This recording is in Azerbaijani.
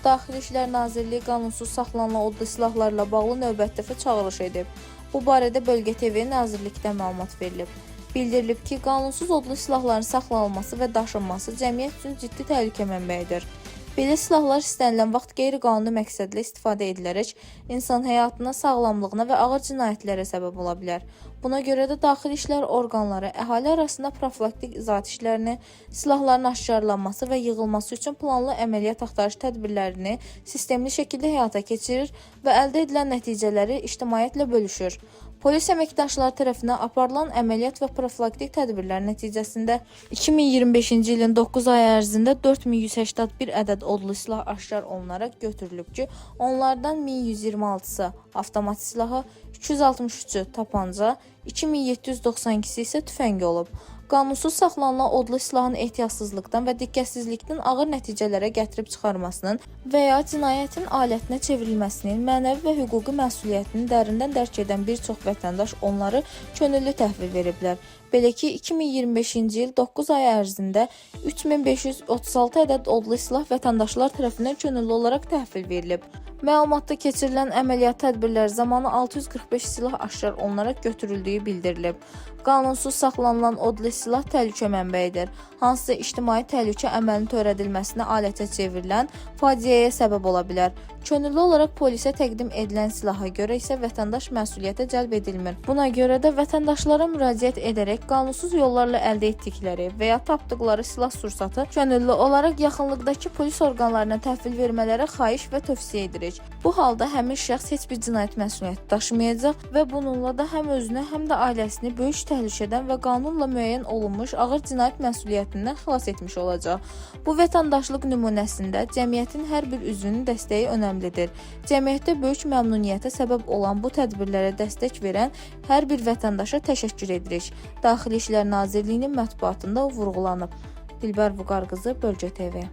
Daxili İşlər Nazirliyi qanunsuz saxlanılan odlu silahlarla bağlı növbəti dəfə çağırış edib. Bu barədə Bölgə TV nazirlikdə məlumat verilib. Bildirilib ki, qanunsuz odlu silahların saxlanılması və daşınması cəmiyyət üçün ciddi təhlükə mənbəyidir. Belə silahlar istənilən vaxt qeyri-qanuni məqsədlə istifadə edilərək insan həyatına, sağlamlığına və ağır cinayətlərə səbəb ola bilər. Buna görə də daxili işlər orqanları əhali arasında profilaktik izahat işlərini, silahların aşkarlanması və yığılması üçün planlı əməliyyat axtarış tədbirlərini sistemli şəkildə həyata keçirir və əldə edilən nəticələri ictimaiyyətlə bölüşür. Polis əməkdaşları tərəfindən aparılan əməliyyat və profilaktik tədbirlər nəticəsində 2025-ci ilin 9 ay ərzində 4181 ədəd odlu silah aşkar olunaraq götürülüb ki, onlardan 1126-sı avtomat silahı, 263-ü tapanca, 2792-si isə tüfəng olub. Qanunsuz saxlanılan odlu silahın ehtiyatsızlıqdan və diqqətsizlikdən ağır nəticələrə gətirib çıxarmasının və ya cinayətin alətinə çevrilməsinin mənəvi və hüquqi məsuliyyətini dərindən dərk edən bir çox vətəndaş onları könüllü təhvil veriblər. Belə ki, 2025-ci il 9 ay ərzində 3536 ədəd odlu silah vətəndaşlar tərəfindən könüllü olaraq təhvil verilib. Məlumatda keçirilən əməliyyat tədbirləri zamanı 645 silah aşkar olunaraq götürüldüyü bildirilib. Qanunsuz saxlanılan odlu silah təhlükə mənbəyidir. Hansısa ictimai təhlükə əməlinin törədilməsinə alətə çevrilən faciəyə səbəb ola bilər. Könüllü olaraq polisə təqdim edilən silaha görə isə vətəndaş məsuliyyətə cəlb edilmir. Buna görə də vətəndaşlara müraciət edərək qanunsuz yollarla əldə etdikləri və ya tapdıqları silah sursatı könüllü olaraq yaxınlıqdakı polis orqanlarına təhvil vermələrə xahiş və tövsiyə edirik. Bu halda həmin şəxs heç bir cinayət məsuliyyəti daşımayacaq və bununla da həm özünü, həm də ailəsini böyük təhlükədən və qanunla müəyyən olunmuş ağır cinayət məsuliyyətindən xilas etmiş olacaq. Bu vətəndaşlıq nümunəsində cəmiyyətin hər bir üzvünün dəstəyi önəmlidir. Cəmiyyətdə böyük məmnuniyyətə səbəb olan bu tədbirlərə dəstək verən hər bir vətəndaşa təşəkkür edirik. Daxili İşlər Nazirliyinin mətbuatında vurğulanıb. Dilbər Vüqar qızı, Bölgə TV.